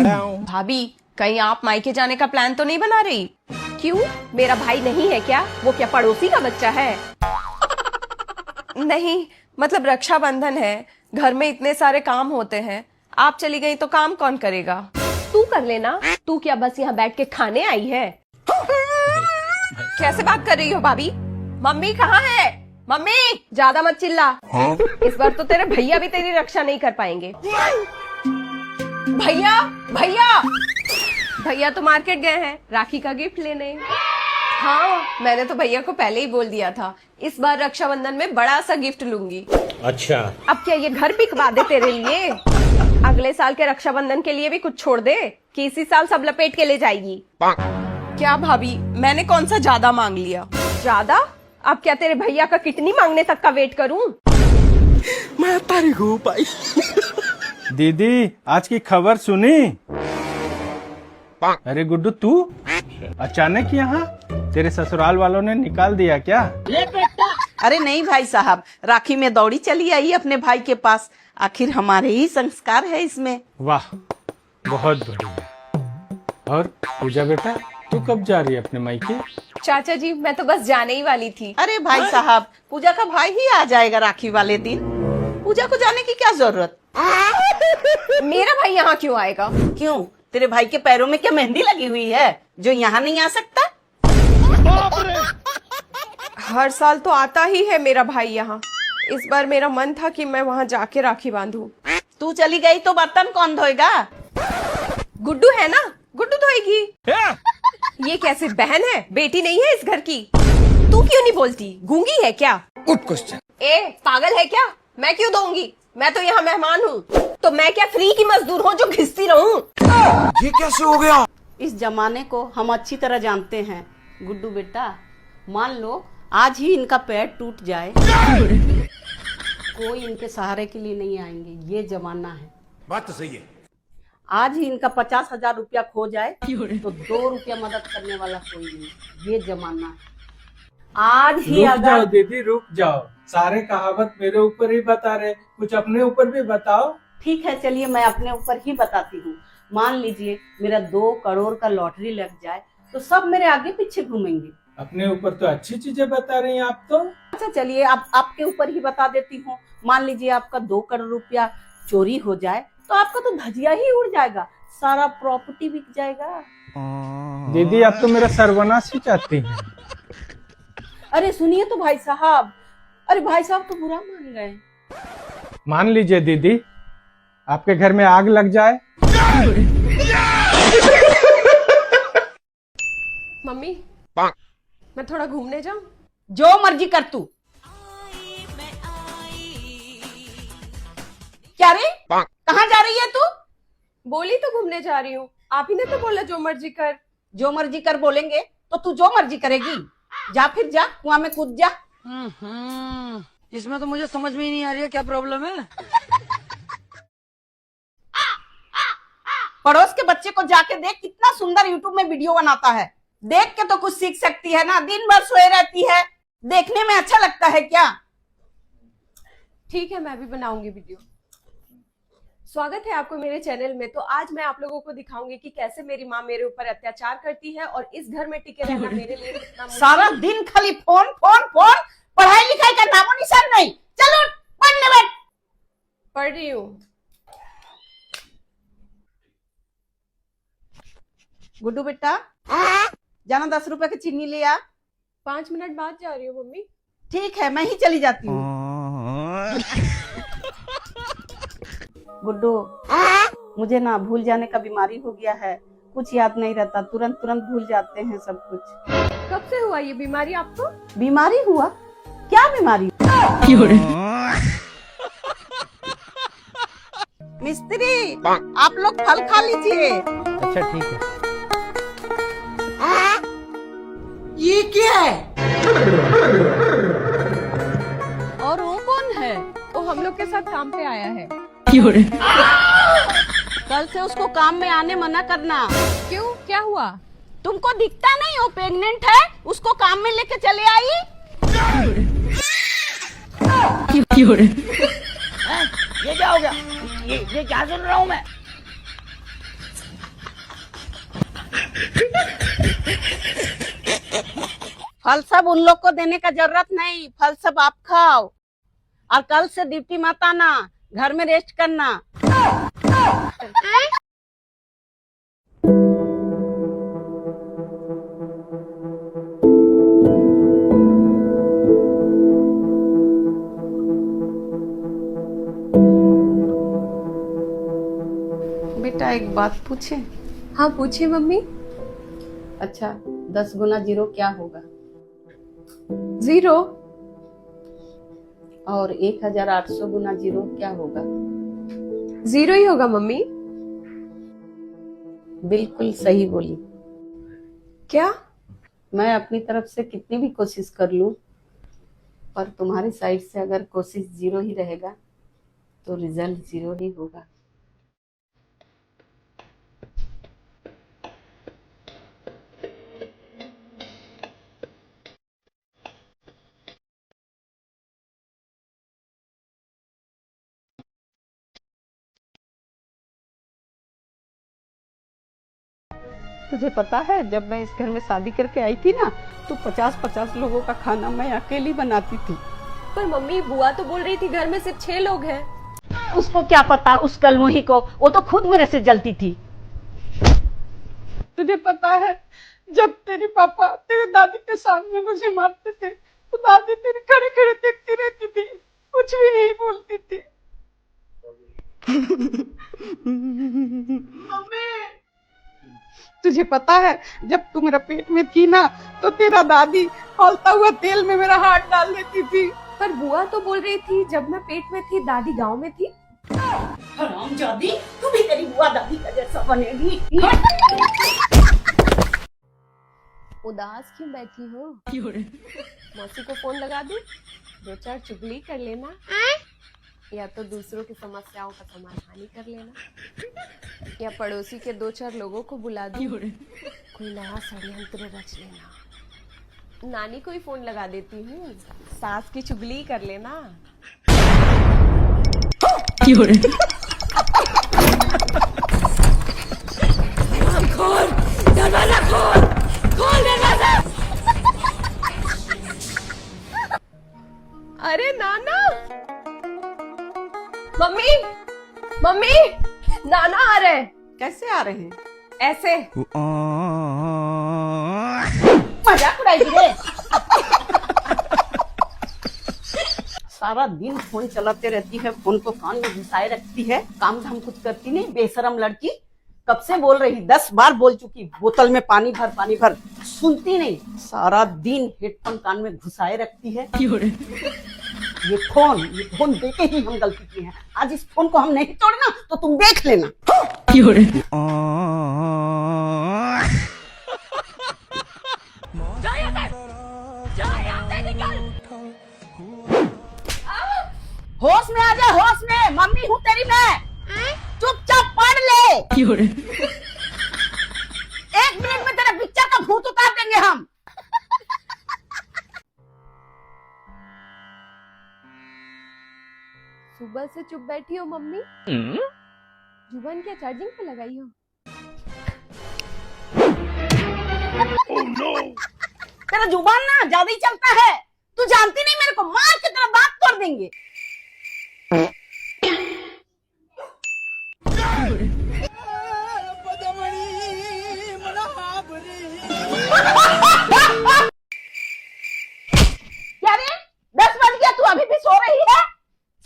भाभी, कहीं आप मायके जाने का प्लान तो नहीं बना रही? क्यों, मेरा भाई नहीं है क्या? वो क्या पड़ोसी का बच्चा है? नहीं, मतलब रक्षाबंधन है, घर में इतने सारे काम होते हैं, आप चली गई तो काम कौन करेगा? तू कर लेना। तू क्या बस यहाँ बैठ के खाने आई है? कैसे बात कर रही हो भाभी? मम्मी कहाँ है? मम्मी! ज्यादा मत चिल्ला। इस बार तो तेरे भैया भी तेरी रक्षा नहीं कर पाएंगे। भैया! भैया! भैया तो मार्केट गए हैं राखी का गिफ्ट लेने। हाँ, मैंने तो भैया को पहले ही बोल दिया था, इस बार रक्षाबंधन में बड़ा सा गिफ्ट लूंगी। अच्छा, अब क्या ये घर बिकवा दे तेरे लिए? अगले साल के रक्षाबंधन के लिए भी कुछ छोड़ दे कि इसी साल सब लपेट के ले जाएगी। क्या भाभी, मैंने कौन सा ज्यादा मांग लिया? ज्यादा? अब क्या तेरे भैया का किडनी मांगने तक का वेट करूं? मैं तारीख हूँ भाई। दीदी, आज की खबर सुनी? अरे गुड्डू, तू अचानक यहाँ? तेरे ससुराल वालों ने निकाल दिया क्या? अरे नहीं भाई साहब, राखी में दौड़ी चली आई अपने भाई के पास। आखिर हमारे ही संस्कार है इसमें। वाह, बहुत बढ़िया। और पूजा बेटा, तू कब जा रही है अपने मायके? चाचा जी, मैं तो बस जाने ही वाली थी। अरे भाई साहब, पूजा का भाई ही आ जाएगा राखी वाले दिन। पूजा को जाने की क्या जरूरत? मेरा भाई यहाँ क्यों आएगा? क्यों, तेरे भाई के पैरों में क्या मेहंदी लगी हुई है जो यहाँ नहीं आ सकता? हर साल तो आता ही है मेरा भाई यहाँ। इस बार मेरा मन था कि मैं वहाँ जाके राखी बांधूं। तू चली गई तो बर्तन कौन धोएगा? गुड्डू है ना, गुड्डू धोएगी। ये कैसे बहन है, बेटी नहीं है इस घर की? तू क्यों नहीं बोलती, गूंगी है क्या? Good question. ए, पागल है क्या? मैं क्यों दूंगी? मैं तो यहाँ मेहमान हूँ। तो मैं क्या फ्री की मजदूर हूँ जो घिसती रहूं? ये कैसे हो गया? इस जमाने को हम अच्छी तरह जानते हैं गुड्डू बेटा। मान लो आज ही इनका पैर टूट जाए, कोई इनके सहारे के लिए नहीं आएंगे। ये जमाना है। बात तो सही है। आज ही इनका 50,000 रुपया खो जाए तो 2 रुपया मदद करने वाला कोई नहीं। ये जमाना है। आज ही रुक जाओ अगर दीदी, रुक जाओ। सारे कहावत मेरे ऊपर ही बता रहे, कुछ अपने ऊपर भी बताओ। ठीक है, चलिए मैं अपने ऊपर ही बताती हूँ। मान लीजिए मेरा 2 करोड़ का लॉटरी लग जाए तो सब मेरे आगे पीछे घूमेंगे। अपने ऊपर तो अच्छी चीजें बता रही हैं आप तो। अच्छा चलिए, अब आपके ऊपर ही बता देती हूँ। मान लीजिए आपका 2 करोड़ रुपया चोरी हो जाए तो आपका तो धजिया ही उड़ जाएगा, सारा प्रॉपर्टी बिक जाएगा। दीदी, आप तो मेरा सर्वनाश ही चाहती हैं। अरे सुनिए तो भाई साहब। अरे भाई साहब तो बुरा मान गए। मान लीजिए दीदी, आपके घर में आग लग जाए। मम्मी, मैं थोड़ा घूमने जाऊं? जो मर्जी कर तू। क्या रे, कहाँ जा रही है तू? बोली तो घूमने जा रही हूँ, आप ही ने तो बोला जो मर्जी कर। जो मर्जी कर बोलेंगे तो तू जो मर्जी करेगी। जा फिर जा, कुआं में कूद जा। इसमें तो मुझे समझ में ही नहीं आ रही है क्या प्रॉब्लम है। पड़ोस के बच्चे को जाके देख, कितना सुंदर यूट्यूब में वीडियो बनाता है। देख के तो कुछ सीख सकती है ना। दिन भर सोए रहती है, देखने में अच्छा लगता है क्या? ठीक है, मैं भी बनाऊंगी वीडियो। स्वागत है आपको मेरे चैनल में। तो आज मैं आप लोगों को दिखाऊंगी कि कैसे मेरी माँ मेरे ऊपर अत्याचार करती है और इस घर में टिके रहना मेरे लिए कितना सारा दिन खाली फोन फोन फोन, पढ़ाई लिखाई का नामो निशान नहीं। चलो पढ़ने बैठ। पढ़ रही हूँ। गुड्डू बेटा, जाना 10 रुपए की चीनी ले आ। 5 मिनट बाद जा रही हूँ मम्मी। ठीक है, मैं ही चली जाती हूँ। गुड्डू, मुझे ना भूल जाने का बीमारी हो गया है। कुछ याद नहीं रहता, तुरंत तुरंत भूल जाते हैं सब कुछ। कब से हुआ ये बीमारी आपको? बीमारी हुआ? क्या बीमारी? मिस्त्री, आप लोग फल खा लीजिए। अच्छा ठीक है। ये क्या है? और वो कौन है? वो हम लोग के साथ काम पे आया है। कल से उसको काम में आने मना करना। क्यों, क्या हुआ? तुमको दिखता नहीं वो प्रेग्नेंट है, उसको काम में लेके चले आई। ये क्या हो गया? ये क्या सुन रहा हूँ मैं? फल सब उन लोग को देने का जरूरत नहीं, फल सब आप खाओ और कल से ड्यूटी मत आना, घर में रेस्ट करना। बेटा एक बात पूछे? हाँ पूछिए मम्मी। अच्छा 10 गुना 0 क्या होगा? 0। और 1800 गुना 0 क्या होगा? 0 ही होगा मम्मी। बिल्कुल सही बोली। क्या? मैं अपनी तरफ से कितनी भी कोशिश कर लूं, पर तुम्हारी साइड से अगर कोशिश 0 ही रहेगा तो रिजल्ट 0 ही होगा। तुझे पता है जब मैं इस घर में शादी करके आई थी ना, तो 50-50 लोगों का खाना मैं अकेली बनाती थी। पर मम्मी बुआ तो बोल रही थी घर में सिर्फ 6 लोग हैं। उसको क्या पता, उस कलमुही को, वो तो खुद मेरे से जलती थी। तुझे पता है जब तेरे पापा तेरे दादी के सामने मुझे मारते थे तो दादी तेरे खड़े खड़े देखती रहती थी, कुछ भी नहीं बोलती थी। तुझे पता है जब तू मेरा पेट में थी ना, तो तेरा दादी खौलता हुआ तेल में मेरा हाथ डाल देती थी। पर बुआ तो बोल रही थी जब मैं पेट में थी दादी गांव में थी। हरामजादी, तू भी तेरी बुआ दादी का जैसा बनेगी। उदास क्यों बैठी हो? मौसी को फोन लगा दूं? 2-4 चुगली कर लेना, या तो दूसरों की समस्याओं का समाधान ही कर लेना, या पड़ोसी के 2-4 लोगों को बुला दूं, कोई नया षड्यंत्र रच लेना। नानी को ही फोन लगा देती हूँ, सास की चुगली कर लेना। खोल दरवाजा, खोल दरवाजा। अरे नाना, मम्मी मम्मी, नाना आ रहे हैं। कैसे आ रहे हैं? ऐसे। मजाक उड़ाएगी रे। सारा दिन फोन चलाते रहती है, फोन को कान में घुसाए रखती है, काम धाम कुछ करती नहीं, बेशरम लड़की। कब से बोल रही, 10 बार बोल चुकी, बोतल में पानी भर, सुनती नहीं। सारा दिन हेडफोन कान में घुसाए रखती है। ये फोन देके ही हम गलती की है। आज इस फोन को हम नहीं तोड़ना तो तुम देख लेना। होश में आ जा, होश में। मम्मी हूँ तेरी मैं, चुपचाप पढ़ ले। 1 मिनट में तेरे पिक्चर का भूत उतार देंगे हम। सुबह से चुप बैठी हो मम्मी? जुबान क्या चार्जिंग पे लगाई हो? Oh no! तेरा जुबान ना ज्यादा ही चलता है। तू जानती नहीं, मेरे को मार के तेरा दांत तोड़ देंगे। क्या रे, 10 बज गया, तू अभी भी सो रही है?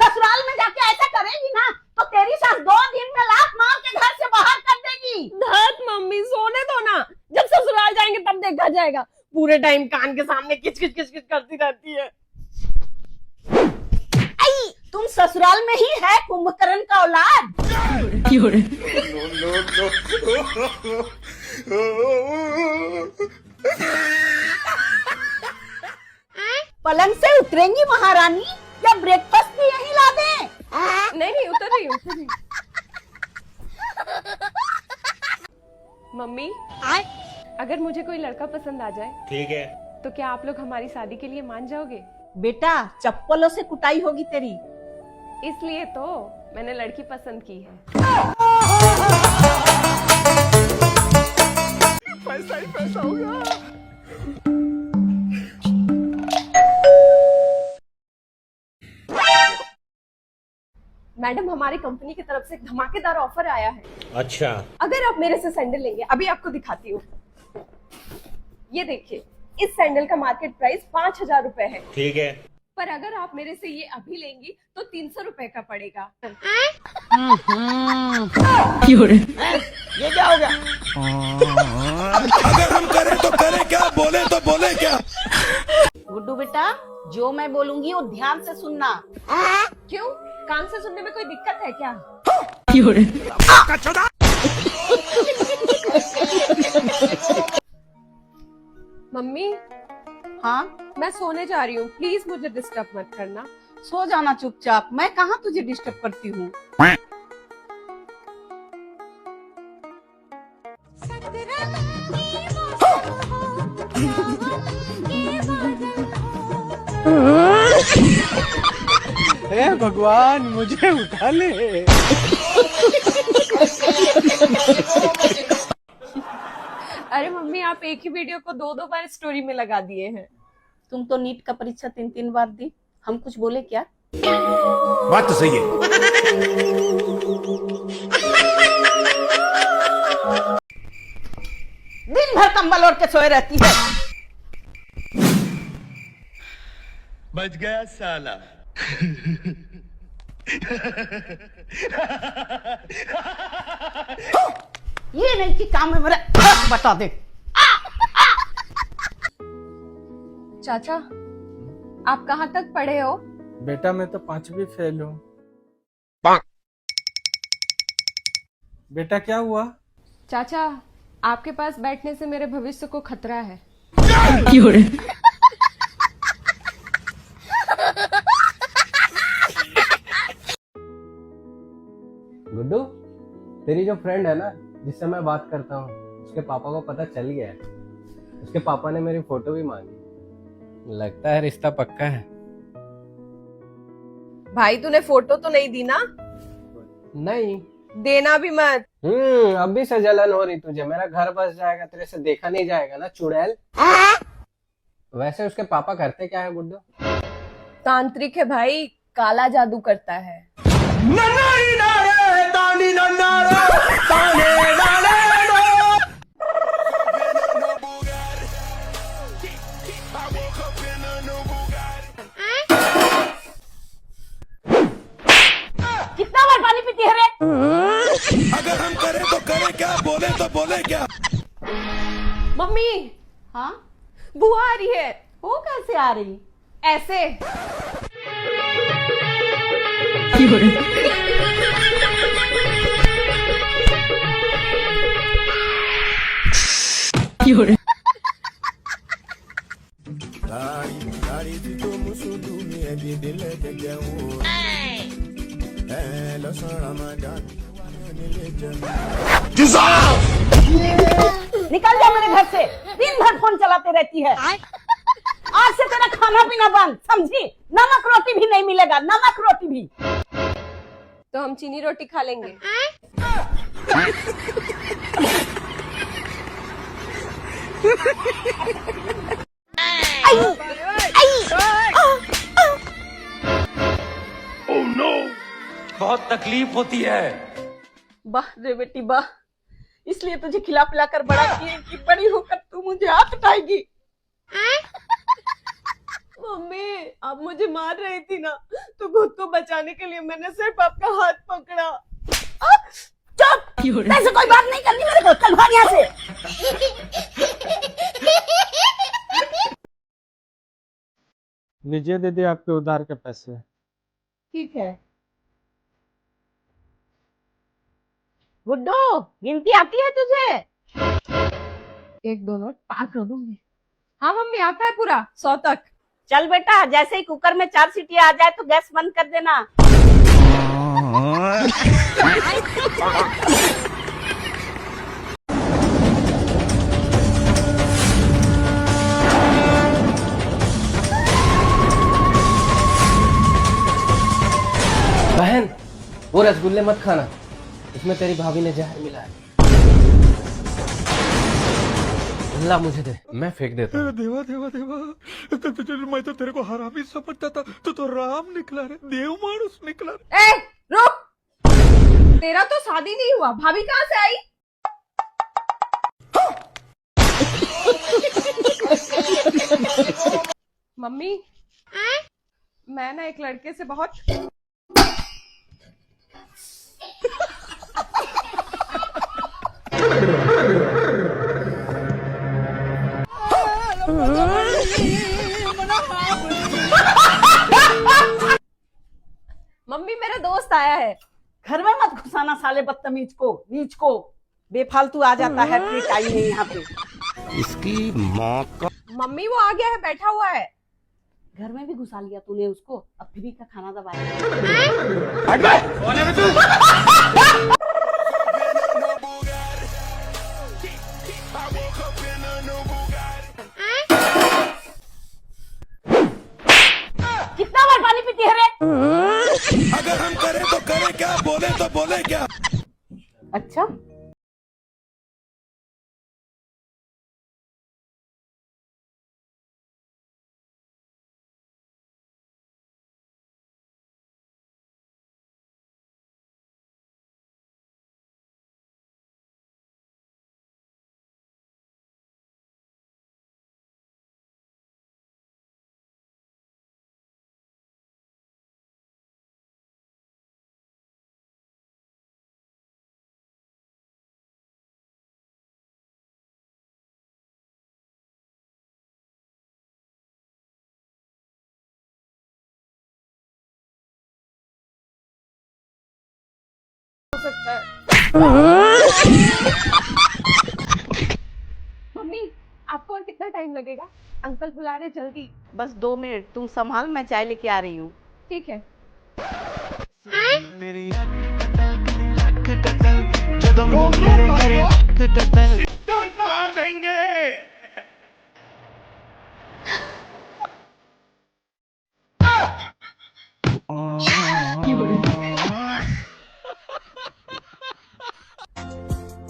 ससुराल में जाके ऐसा करेगी ना तो तेरी सास 2 दिन में लात मार के घर से बाहर कर देगी। धत मम्मी, सोने दो ना, जब ससुराल जाएंगे तब देखा जाएगा। पूरे टाइम कान के सामने किच किच करती रहती है। आई, तुम ससुराल में ही है कुंभकर्ण का औलाद। पलंग से उतरेंगी महारानी, या ब्रेकफास्ट भी यहीं ला दें? नहीं उतर रही। मम्मी, अगर मुझे कोई लड़का पसंद आ जाए, ठीक है, तो क्या आप लोग हमारी शादी के लिए मान जाओगे? बेटा चप्पलों से कुटाई होगी तेरी। इसलिए तो मैंने लड़की पसंद की है। मैडम हमारी कंपनी की तरफ से एक धमाकेदार ऑफर आया है। अच्छा। अगर आप मेरे से सैंडल लेंगे, अभी आपको दिखाती हूँ। ये देखिए, इस सैंडल का मार्केट प्राइस 5,000 रुपए है। ठीक है। पर अगर आप मेरे से ये अभी लेंगी तो 300 रुपए का पड़ेगा। ये क्या हो गया? अगर हम करें तो करें क्या, बोले तो बोले क्या। गुड्डू बेटा, जो मैं बोलूंगी वो ध्यान से सुनना। क्यों? कान से सुनने में कोई दिक्कत है क्या? मम्मी, हाँ, मैं सोने जा रही हूँ, प्लीज मुझे डिस्टर्ब मत करना। सो जाना चुपचाप। मैं कहाँ तुझे डिस्टर्ब करती हूँ। हे भगवान, मुझे उठा ले। अरे मम्मी, आप एक ही वीडियो को 2-2 बार स्टोरी में लगा दिए हैं। तुम तो नीट का परीक्षा 3-3 बार दी, हम कुछ बोले क्या? बात तो सही है। दिन भर कंबल ओढ़ के सोए रहती है। बच गया साला। ये नहीं कि काम में मेरा बता दे। चाचा, आप कहाँ तक पढ़े हो? बेटा मैं तो 5वीं फेल हूँ। बेटा क्या हुआ? चाचा, आपके पास बैठने से मेरे भविष्य को खतरा है। गुड्डू, तेरी जो फ्रेंड है ना, जिससे मैं बात करता हूँ, उसके पापा को पता चल गया है। उसके पापा ने मेरी फोटो भी मांगी। लगता है रिश्ता पक्का है। भाई, तूने फोटो तो नहीं दी ना? नहीं देना भी मत। अब भी से जलन हो रही तुझे। मेरा घर बस जाएगा, तेरे से देखा नहीं जाएगा ना चुड़ैल। वैसे उसके पापा करते क्या है गुड्डू? तांत्रिक है भाई, काला जादू करता है। कितना बार पानी पीती है रे? अगर हम करें तो करें क्या, बोले तो बोले क्या। मम्मी, हाँ, बुआ आ रही है। वो कैसे आ रही? ऐसे। निकल जा मेरे घर से। दिन भर फोन चलाते रहती है। आज से तेरा खाना पीना बंद, समझी? नमक रोटी भी नहीं मिलेगा, नमक रोटी भी। तो हम चीनी रोटी खा लेंगे। Oh no. बहुत तकलीफ होती है। वाह रे बेटी वाह, इसलिए तुझे खिला पिला कर बड़ा किए कि बड़ी होकर तू मुझे हाथ उठाएगी। मम्मी, आप मुझे मार रही थी ना, तो खुद को बचाने के लिए मैंने सिर्फ आपका हाथ पकड़ा। चुप! ऐसे कोई बात नहीं करनी मेरे को। चल भाग यहाँ से। लीजिए दीदी आपके उधार के पैसे। ठीक है। गुड्डू, गिनती आती है तुझे? 1 2 नोट 5 कर दूंगी। हाँ मम्मी, आता है पूरा 100 तक। चल बेटा, जैसे ही कुकर में 4 सीटी आ जाए तो गैस बंद कर देना। बहन, वो रसगुल्ले मत खाना, इसमें तेरी भाभी ने जहर मिला है। ला मुझे दे, मैं फेंक देता हूँ। देवा देवा देवा, मैं तो तेरे को हरामी समझता था, तो राम निकला रे, देव मानुस निकला रे। ए, रुक! तेरा तो शादी नहीं हुआ, भाभी कहाँ से आई? मम्मी, मैं ना एक लड़के से बहुत मम्मी मेरा दोस्त आया है। घर में मत घुसाना साले बदतमीज को, नीच को। बेफालतू आ जाता है, फिर टाइम नहीं यहाँ पे। इसकी माँ का मम्मी वो आ गया है, बैठा हुआ है। घर में भी घुसा लिया तूने उसको, अब फ्री का खाना दबाया। कितना बार पानी पीती है रे? अगर हम करें तो करें क्या, बोले तो बोले क्या। अच्छा, मम्मी आपको और कितना टाइम लगेगा? अंकल बुला रहे, जल्दी। बस 2 मिनट तुम संभाल, मैं चाय लेके आ रही हूँ। ठीक है।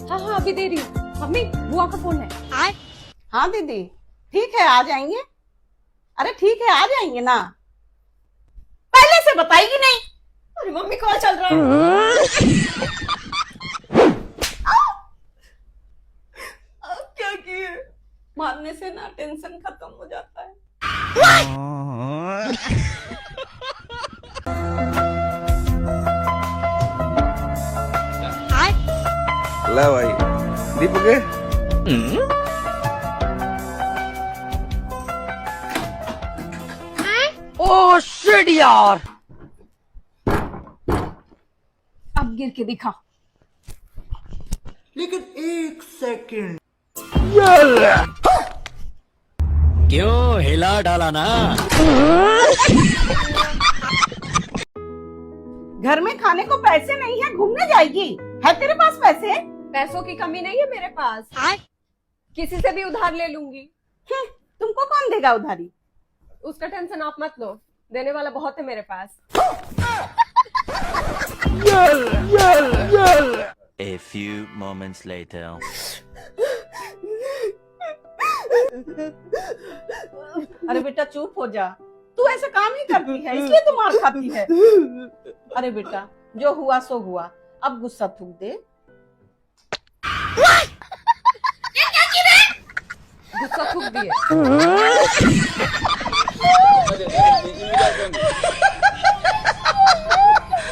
हाँ हाँ अभी दे रही हूँ। मम्मी बुआ का फोन है। हाँ दीदी, ठीक है आ जाएंगे। अरे ठीक है आ जाएंगे ना, पहले से बताएगी नहीं। अरे मम्मी कॉल चल रहा है। अब क्या किए, मारने से ना टेंशन खत्म हो जाता है। ला भाई दीपक के ओह शिट यार। अब गिर के दिखा। क्यों हिला डाला ना। घर में खाने को पैसे नहीं है, घूमने जाएगी। है तेरे पास पैसे? पैसों की कमी नहीं है मेरे पास। किसी से भी उधार ले लूंगी। तुमको कौन देगा उधारी? उसका टेंशन आप मत लो, देने वाला बहुत है मेरे पास। A few moments later. अरे बेटा चुप हो जा, तू ऐसा काम ही करती है इसलिए तू मार खाती है। अरे बेटा जो हुआ सो हुआ, अब गुस्सा थूक दे। गुस्सा थूक दिए।